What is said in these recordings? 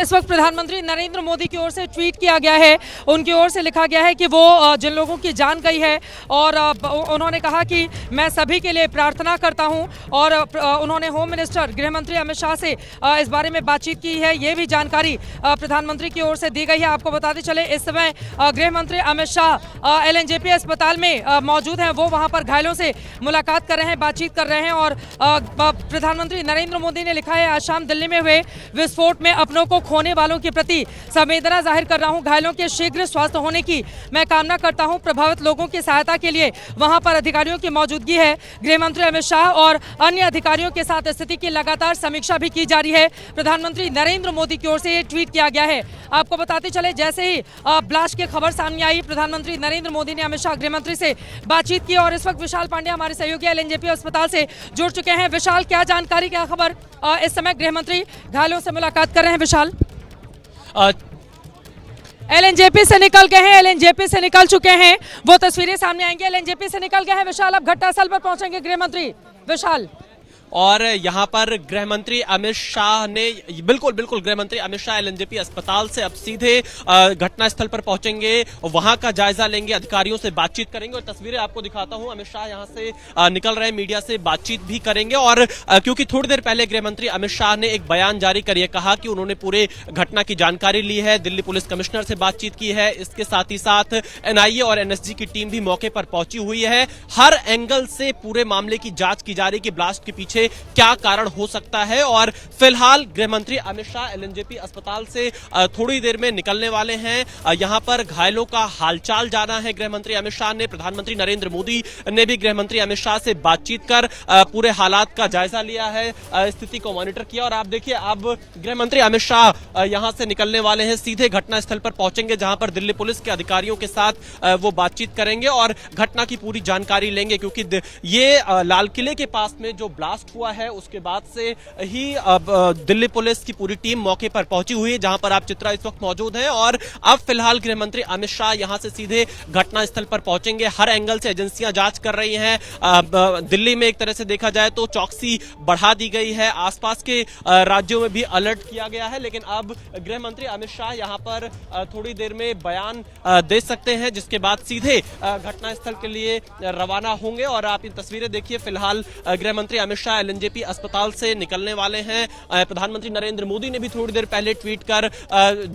इस वक्त प्रधानमंत्री नरेंद्र मोदी की ओर से ट्वीट किया गया है। उनकी ओर से लिखा गया है कि वो जिन लोगों की जान गई है और उन्होंने कहा कि मैं सभी के लिए प्रार्थना करता हूं और उन्होंने होम मिनिस्टर गृह मंत्री अमित शाह से इस बारे में बातचीत की है। ये भी जानकारी प्रधानमंत्री की ओर से दी गई है। आपको बताते चले इस समय गृह मंत्री अमित शाह एलएनजेपी अस्पताल में मौजूद हैं। वो वहां पर घायलों से मुलाकात कर रहे हैं, बातचीत कर रहे हैं और प्रधानमंत्री नरेंद्र मोदी ने लिखा है, आज शाम दिल्ली में हुए विस्फोट में अपनों को खोने वालों के प्रति संवेदना जाहिर कर रहा हूं। घायलों के शीघ्र स्वस्थ होने की मैं कामना करता हूं। प्रभावित लोगों की सहायता के लिए वहां पर अधिकारियों की मौजूदगी है। गृह मंत्री अमित शाह और अन्य अधिकारियों के साथ स्थिति की लगातार समीक्षा भी की जा रही है। प्रधानमंत्री नरेंद्र मोदी की ओर से ये ट्वीट किया गया है। आपको बताते चले जैसे ही ब्लास्ट की खबर सामने आई, प्रधानमंत्री नरेंद्र मोदी ने अमित शाह गृह मंत्री से बातचीत की और इस वक्त विशाल पांडे हमारे सहयोगी एलएनजेपी अस्पताल से जुड़ चुके हैं। विशाल, क्या जानकारी, क्या खबर? इस समय गृह मंत्री घायलों से मुलाकात कर रहे हैं। विशाल, एलएनजेपी से निकल गए हैं, एलएनजेपी से निकल चुके हैं, वो तस्वीरें सामने आएंगी। एलएनजेपी से निकल गए हैं विशाल, अब घटनास्थल पर पहुंचेंगे गृह मंत्री। विशाल, और यहाँ पर गृह मंत्री अमित शाह ने बिल्कुल गृह मंत्री अमित शाह एलएनजेपी अस्पताल से अब सीधे घटनास्थल पर पहुंचेंगे, वहां का जायजा लेंगे, अधिकारियों से बातचीत करेंगे और तस्वीरें आपको दिखाता हूं। अमित शाह यहां से निकल रहे हैं, मीडिया से बातचीत भी करेंगे और क्योंकि थोड़ी देर पहले गृह मंत्री अमित शाह ने एक बयान जारी कर यह कहा कि उन्होंने पूरे घटना की जानकारी ली है, दिल्ली पुलिस कमिश्नर से बातचीत की है, इसके साथ ही साथ एनआईए और एनएसजी की टीम भी मौके पर पहुंची हुई है। हर एंगल से पूरे मामले की जांच की जा रही है कि ब्लास्ट के पीछे क्या कारण हो सकता है और फिलहाल गृह मंत्री अमित शाह एलएनजेपी अस्पताल से थोड़ी देर में निकलने वाले हैं। यहां पर घायलों का हालचाल जाना है गृह मंत्री अमित शाह ने। प्रधानमंत्री नरेंद्र मोदी ने भी गृह मंत्री अमित शाह से बातचीत कर पूरे हालात का जायजा लिया है, स्थिति को मॉनिटर किया और आप देखिए अब गृह मंत्री अमित शाह यहां से निकलने वाले हैं, सीधे घटनास्थल पर पहुंचेंगे जहां पर दिल्ली पुलिस के अधिकारियों के साथ वो बातचीत करेंगे और घटना की पूरी जानकारी लेंगे क्योंकि ये लाल किले के पास में जो ब्लास्ट हुआ है उसके बाद से ही दिल्ली पुलिस की पूरी टीम मौके पर पहुंची हुई है जहां पर आप चित्रा इस वक्त मौजूद हैं और अब फिलहाल गृह मंत्री अमित शाह यहां से सीधे घटनास्थल पर पहुंचेंगे। हर एंगल से एजेंसियां जांच कर रही हैं। दिल्ली में एक तरह से देखा जाए तो चौकसी बढ़ा दी गई है, आसपास के राज्यों में भी अलर्ट किया गया है, लेकिन अब गृह मंत्री अमित शाह यहां पर थोड़ी देर में बयान दे सकते हैं जिसके बाद सीधे घटनास्थल के लिए रवाना होंगे और आप इन तस्वीरें देखिए। फिलहाल गृह मंत्री अमित शाह एलएनजेपी अस्पताल से निकलने वाले हैं। प्रधानमंत्री नरेंद्र मोदी ने भी थोड़ी देर पहले ट्वीट कर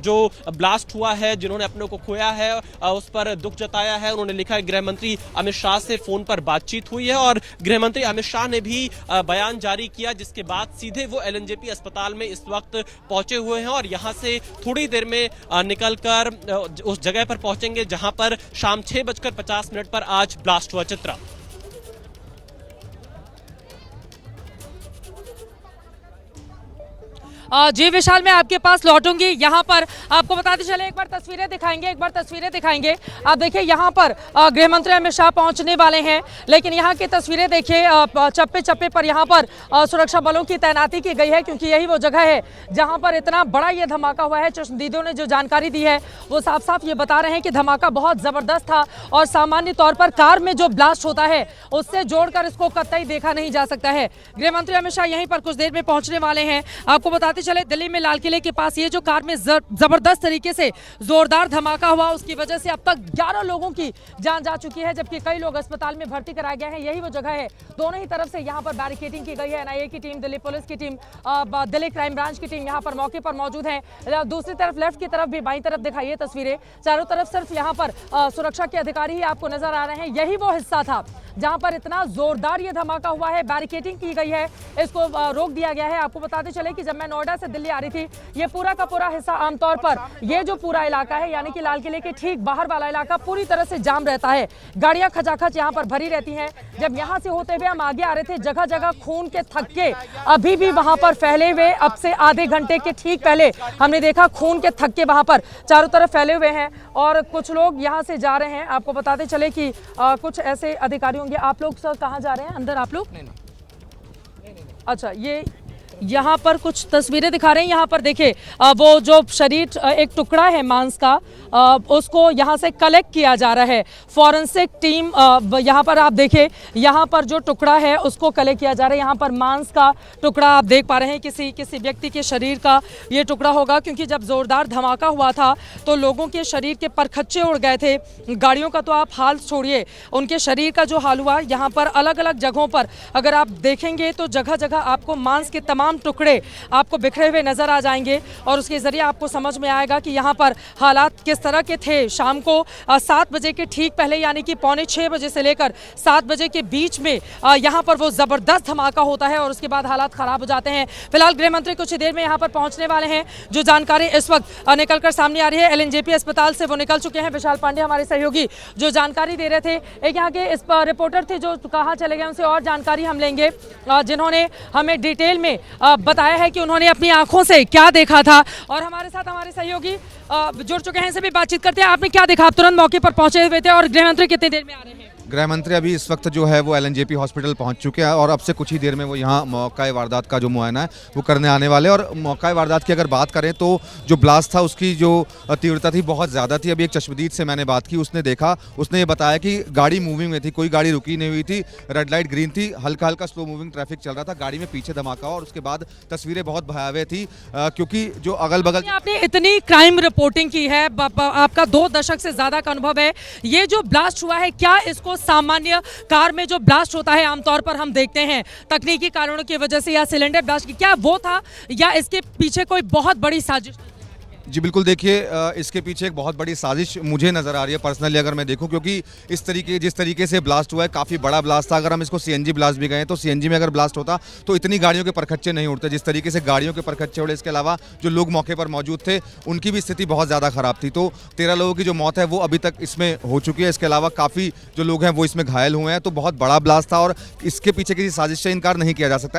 जो ब्लास्ट हुआ है, जिन्होंने अपनों को खोया है, उस पर दुख जताया है। उन्होंने लिखा है गृह मंत्री अमित शाह से फोन पर बातचीत हुई है और गृह मंत्री अमित शाह ने भी बयान जारी किया जिसके बाद सीधे वो एलएनजेपी अस्पताल में इस वक्त पहुंचे हुए हैं और यहां से थोड़ी देर में निकलकर उस जगह पर पहुंचेंगे जहां पर शाम 6:50 पर आज ब्लास्ट हुआ। चित्रा, जी विशाल, मैं आपके पास लौटूंगी। यहाँ पर आपको बताते चले, एक बार तस्वीरें दिखाएंगे, आप देखिए यहाँ पर गृह मंत्री अमित शाह पहुंचने वाले हैं, लेकिन यहाँ की तस्वीरें देखिए, चप्पे चप्पे पर यहाँ पर सुरक्षा बलों की तैनाती की गई है क्योंकि यही वो जगह है जहाँ पर इतना बड़ा ये धमाका हुआ है। चश्मदीदों ने जो जानकारी दी है वो साफ साफ ये बता रहे हैं कि धमाका बहुत जबरदस्त था और सामान्य तौर पर कार में जो ब्लास्ट होता है उससे जोड़कर इसको कतई देखा नहीं जा सकता है। गृह मंत्री अमित शाह यहीं पर कुछ देर में पहुंचने वाले हैं। आपको बताते चले, दिल्ली में लाल किले के पास ये जो कार में जबरदस्त तरीके से जोरदार धमाका हुआ उसकी वजह से अब तक 11 लोगों की जान जा चुकी है जबकि कई लोग अस्पताल में भर्ती कराए गए हैं। यही वो जगह है, दोनों ही तरफ से यहाँ पर बैरिकेडिंग की गई है। एनआईए की टीम, दिल्ली पुलिस की टीम, दिल्ली क्राइम ब्रांच की टीम यहाँ पर मौके पर मौजूद है। दूसरी तरफ लेफ्ट की तरफ भी, बाईं तरफ दिखाइए तस्वीरें, चारों तरफ सिर्फ यहाँ पर सुरक्षा के अधिकारी ही आपको नजर आ रहे हैं। यही वो हिस्सा था जहां पर इतना जोरदार ये धमाका हुआ है, बैरिकेडिंग की गई है, इसको रोक दिया गया है। आपको बताते चले कि जब मैं नोएडा से दिल्ली आ रही थी, ये पूरा का पूरा हिस्सा, आमतौर पर ये जो पूरा इलाका है यानी कि लाल किले के ठीक बाहर वाला इलाका पूरी तरह से जाम रहता है, गाड़ियां खचाखच यहाँ पर भरी रहती हैं। जब यहाँ से होते हुए हम आगे आ रहे थे, जगह जगह खून के थक्के अभी भी वहां पर फैले हुए, अब से आधे घंटे के ठीक पहले हमने देखा खून के थक्के वहां पर चारों तरफ फैले हुए हैं और कुछ लोग यहाँ से जा रहे हैं। आपको बताते चले कि कुछ ऐसे अधिकारी होंगे। आप लोग सर कहाँ जा रहे हैं? अंदर आप लोग? नहीं। अच्छा, ये यहाँ पर कुछ तस्वीरें दिखा रहे हैं। यहाँ पर देखिए वो जो शरीर एक टुकड़ा है मांस का, उसको यहाँ से कलेक्ट किया जा रहा है। फॉरेंसिक टीम यहाँ पर आप देखिए, यहाँ पर जो टुकड़ा है उसको कलेक्ट किया जा रहा है। यहाँ पर मांस का टुकड़ा आप देख पा रहे हैं, किसी व्यक्ति के शरीर का ये टुकड़ा होगा, क्योंकि जब जोरदार धमाका हुआ था तो लोगों के शरीर के परखच्चे उड़ गए थे। गाड़ियों का तो आप हाल छोड़िए, उनके शरीर का जो हाल हुआ। यहाँ पर अलग अलग जगहों पर अगर आप देखेंगे तो जगह जगह आपको मांस के तमाम टुकड़े आपको बिखरे हुए नजर आ जाएंगे, और उसके जरिए आपको समझ में आएगा कि यहाँ पर हालात किस तरह के थे। शाम को 7 बजे के ठीक पहले, यानी कि 5:45 बजे से लेकर 7 बजे के बीच में यहाँ पर वो जबरदस्त धमाका होता है और उसके बाद हालात खराब हो जाते हैं। फिलहाल गृह मंत्री कुछ ही देर में यहाँ पर पहुंचने वाले हैं। जो जानकारी इस वक्त निकलकर सामने आ रही है एलएनजेपी अस्पताल से, वो निकल चुके हैं। विशाल पांडे हमारे सहयोगी जो जानकारी दे रहे थे, एक यहाँ के इस रिपोर्टर थे जो कहाँ चले गए, उनसे और जानकारी हम लेंगे, जिन्होंने हमें डिटेल में बताया है कि उन्होंने अपनी आंखों से क्या देखा था। और हमारे साथ हमारे सहयोगी जुड़ चुके हैं, इनसे भी बातचीत करते हैं। आपने क्या देखा? आप तुरंत मौके पर पहुंचे हुए थे, और गृह मंत्री कितनी देर में आ रहे हैं? गृह मंत्री अभी इस वक्त जो है वो एलएनजेपी हॉस्पिटल पहुंच चुके हैं और अब से कुछ ही देर में वो यहाँ मौका वारदात का जो मुआयना है वो करने आने वाले। और मौका वारदात की अगर बात करें तो जो ब्लास्ट था उसकी जो तीव्रता थी बहुत ज़्यादा थी। अभी एक चश्मदीद से मैंने बात की, उसने देखा, उसने ये बताया कि गाड़ी मूविंग में थी, कोई गाड़ी रुकी नहीं हुई थी, रेड लाइट ग्रीन थी, हल्का हल्का स्लो मूविंग ट्रैफिक चल रहा था, गाड़ी में पीछे धमाका और उसके बाद तस्वीरें बहुत भयावह थी, क्योंकि जो अगल बगल। आपने इतनी क्राइम रिपोर्टिंग की है, आपका 2 दशक से ज्यादा का अनुभव है, ये जो ब्लास्ट हुआ है क्या इसको सामान्य कार में जो ब्लास्ट होता है आमतौर पर हम देखते हैं तकनीकी कारणों की वजह से, या सिलेंडर ब्लास्ट की, क्या वो था या इसके पीछे कोई बहुत बड़ी साजिश? जी बिल्कुल, देखिए इसके पीछे एक बहुत बड़ी साजिश मुझे नज़र आ रही है पर्सनली अगर मैं देखूं, क्योंकि जिस तरीके से ब्लास्ट हुआ है काफ़ी बड़ा ब्लास्ट था। अगर हम इसको सीएनजी ब्लास्ट भी गए तो सीएनजी में अगर ब्लास्ट होता तो इतनी गाड़ियों के परखच्चे नहीं उड़ते जिस तरीके से गाड़ियों के परखच्चे उड़े। इसके अलावा जो लोग मौके पर मौजूद थे उनकी भी स्थिति बहुत ज़्यादा ख़राब थी। तो 13 लोगों की जो मौत है वो अभी तक इसमें हो चुकी है। इसके अलावा काफ़ी जो लोग हैं वो इसमें घायल हुए हैं। तो बहुत बड़ा ब्लास्ट था और इसके पीछे किसी साजिश से इनकार नहीं किया जा सकता।